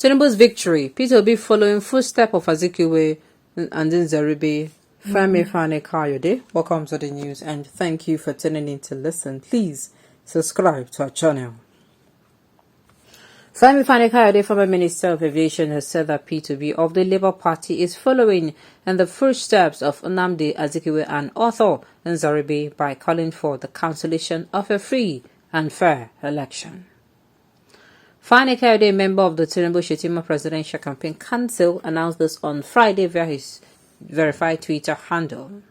Tinubu's victory. Peter Obi following footsteps of Azikiwe and then Zaribe. Femi Fane Kayode. Welcome to the news and thank you for tuning in to listen. Please subscribe to our channel. Femi Fane Kayode, former Minister of Aviation, has said that P2B of the Labour Party is following in the footsteps of Nnamdi Azikiwe and Arthur Nzaribe by calling for the cancellation of a free and fair election. Fani Kayode, a member of the Tinubu-Shetima Presidential Campaign Council, announced this on Friday via his verified Twitter handle.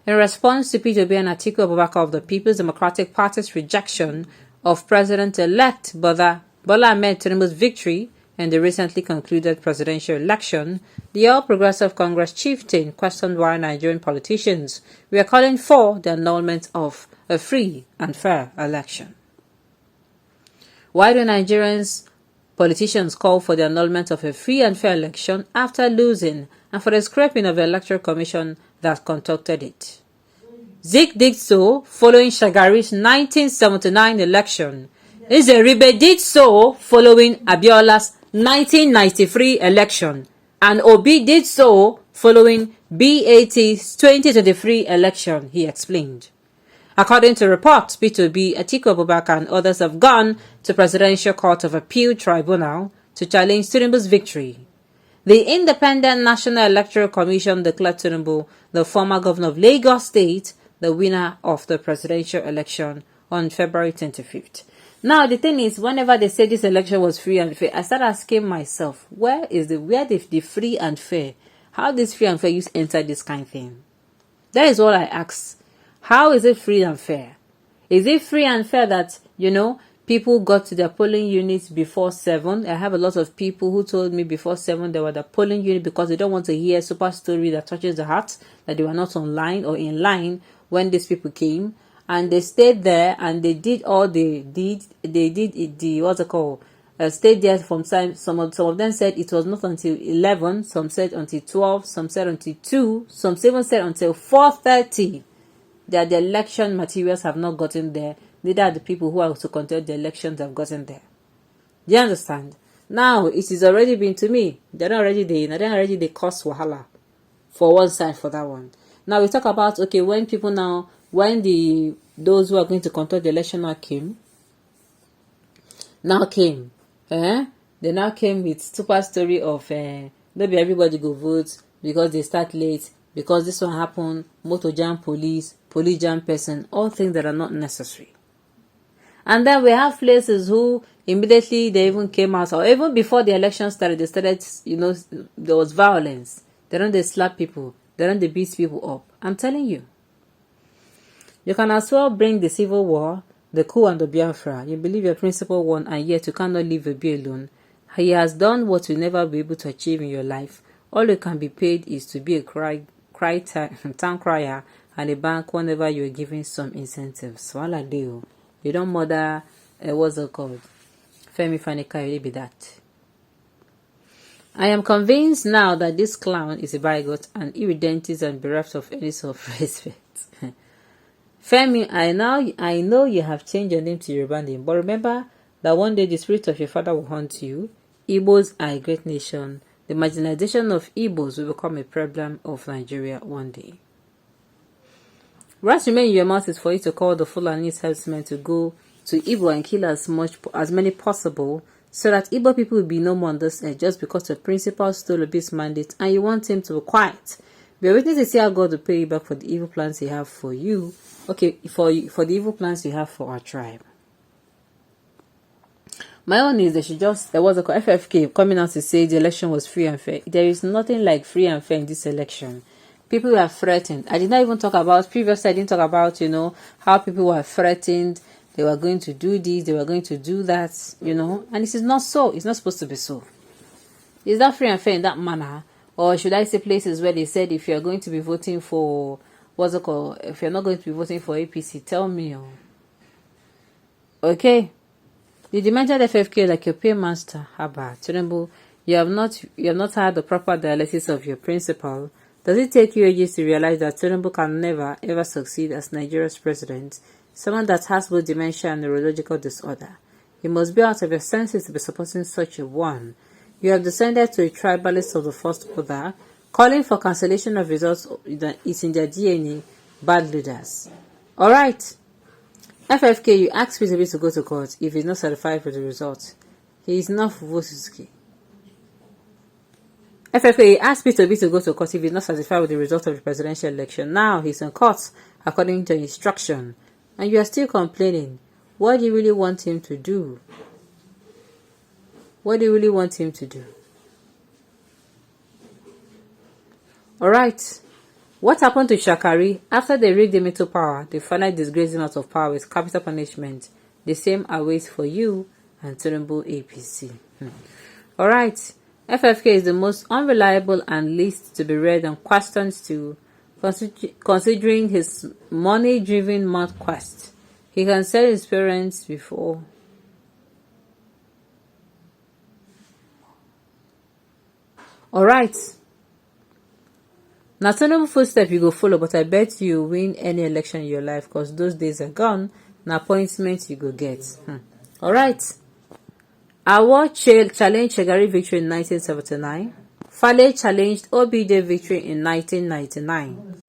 In response to P2B and Atiku Abubakar of the People's Democratic Party's rejection of President-elect Bola Ahmed Tinubu's victory in the recently concluded presidential election, the All Progressive Congress chieftain questioned why Nigerian politicians were calling for the annulment of a free and fair election. Why do Nigerians politicians call for the annulment of a free and fair election after losing and for the scrapping of the Electoral Commission that conducted it? Zik did so following Shagari's 1979 election. Nzeribe did so following Abiola's 1993 election. And Obi did so following BAT's 2023 election, he explained. According to reports, P2B, Atiku Abubakar and others have gone to Presidential Court of Appeal Tribunal to challenge Tinubu's victory. The Independent National Electoral Commission declared Tinubu, the former governor of Lagos State, the winner of the presidential election on February 25th. Now, the thing is, whenever they say this election was free and fair, I started asking myself, where the free and fair? How this free and fair use enter this kind of thing? That is what I ask. How is it free and fair? Is it free and fair that, people got to their polling units before 7? I have a lot of people who told me before 7 they were the polling unit because they don't want to hear a super story that touches the heart, that they were not online or in line when these people came. And they stayed there and they did all they did. They did what's it called? Stayed there from time. Some of them said it was not until 11. Some said until 12. Some said until 2. Some even said until 4:30. That the election materials have not gotten there. Neither are the people who are to contest the elections have gotten there. Do you understand? Now it is already been to me. They're already they cause wahala for one side for that one. Now we talk about when people now those who are going to contest the election came. They now came with super story of maybe everybody go vote because they start late, because this one happened, motor jam police jam person, all things that are not necessary. And then we have places who immediately they even came out, or even before the election started, they started, there was violence. They slap people, they beat people up. I'm telling you. You can as well bring the civil war, the coup and the Biafra. You believe your principal won and yet you cannot leave Obi alone. He has done what you'll never be able to achieve in your life. All you can be paid is to be a town crier and a bank whenever you're giving some incentives. So all I do, you don't mother, what's it called? Femi Fane Kayode be that. I am convinced now that this clown is a bigot and irredentist and bereft of any self-respect. Femi, I know you have changed your name to Yoruba name, but remember that one day the spirit of your father will haunt you. Igbos are a great nation. The marginalization of Igbos will become a problem of Nigeria one day. Words remain in your mouth is for you to call the Fulani herdsmen to go to Igbo and kill as many possible, so that Igbo people will be no more on this earth just because the principal stole Obi's mandate and you want him to be quiet. We are waiting to see how God will pay you back for the evil plans he have for you. Okay, for the evil plans you have for our tribe. My own is they should just, there was a FFK coming out to say the election was free and fair. There is nothing like free and fair in this election. People were threatened. I did not even talk about, previously I didn't talk about, how people were threatened. They were going to do this, they were going to do that, and this is not so. It's not supposed to be so. Is that free and fair in that manner? Or should I say places where they said if you're going to be voting for, if you're not going to be voting for APC, tell me. Okay. Did you mention FFK like your paymaster? Haba, Tinubu, you have not had the proper dialysis of your principal. Does it take you ages to realize that Tinubu can never ever succeed as Nigeria's president? Someone that has both dementia and neurological disorder. You must be out of your senses to be supporting such a one. You have descended to a tribalist of the first order, calling for cancellation of results is in their DNA, bad leaders. Alright. FFK, you asked P2B to go to court if he's not satisfied with the result. He is not Vuvuski. FFK asked P2B to go to court if he's not satisfied with the result of the presidential election. Now he's in court according to instruction. And you are still complaining. What do you really want him to do? What do you really want him to do? Alright. What happened to Shakari? After they rigged him into power, they finally disgraced him out of power with capital punishment. The same awaits for you and Tinubu APC. Alright. FFK is the most unreliable and least to be read on questions to, considering his money-driven mad quest. He can sell his parents before. Alright. Now, Tinubu footstep you go follow, but I bet you win any election in your life because those days are gone. Now, appointment you go get. Alright. Award challenged Shagari victory in 1979. Fale challenged OBJ victory in 1999.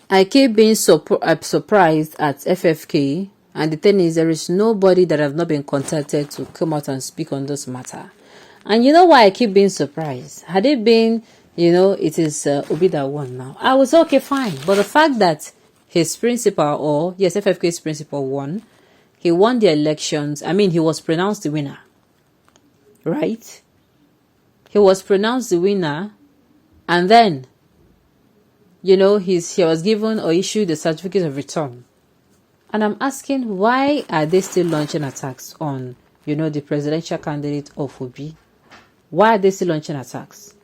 I keep being surprised at FFK, and the thing is, there is nobody that have not been contacted to come out and speak on this matter. And you know why I keep being surprised? Had it been, it is Obi that won now, I was okay, fine. But the fact that his principal, FFK's principal won, he won the elections. I mean, he was pronounced the winner. Right? He was pronounced the winner, and then, he was given or issued a certificate of return. And I'm asking, why are they still launching attacks on, the presidential candidate of Obi? Why are they still launching attacks?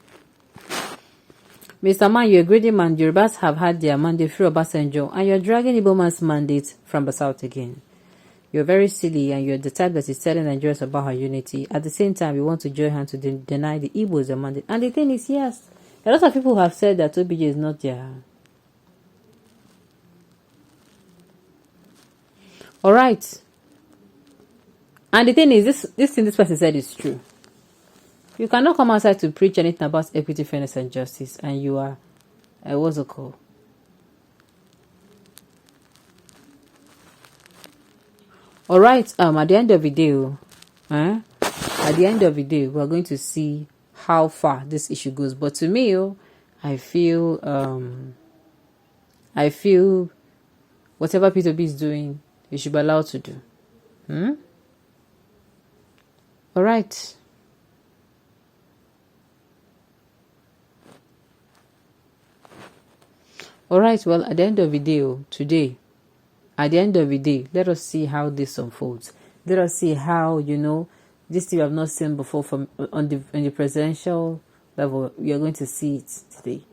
Mr. Man, you're a greedy man. Yorubas have had their mandate through Obasanjo, and you're dragging Iboman's mandate from the south again. You're very silly, and you're the type that is telling Nigerians about her unity. At the same time, you want to join hands to deny the Igbos their mandate. And the thing is, yes, a lot of people have said that OBJ is not there. Alright. And the thing is, this thing this person said is true. You cannot come outside to preach anything about equity, fairness, and justice, and you are, what's it called? Alright, at the end of the day, we are going to see how far this issue goes. But to me, I feel whatever P2B is doing, you should be allowed to do. Alright. Alright, well, at the end of the day, today, at the end of the day, let us see how this unfolds. Let us see how, this thing we have not seen before on the presidential level. We are going to see it today.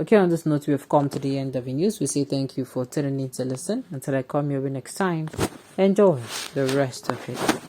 Okay, on this note, we have come to the end of the news. We say thank you for tuning in to listen. Until I come here next time, enjoy the rest of it.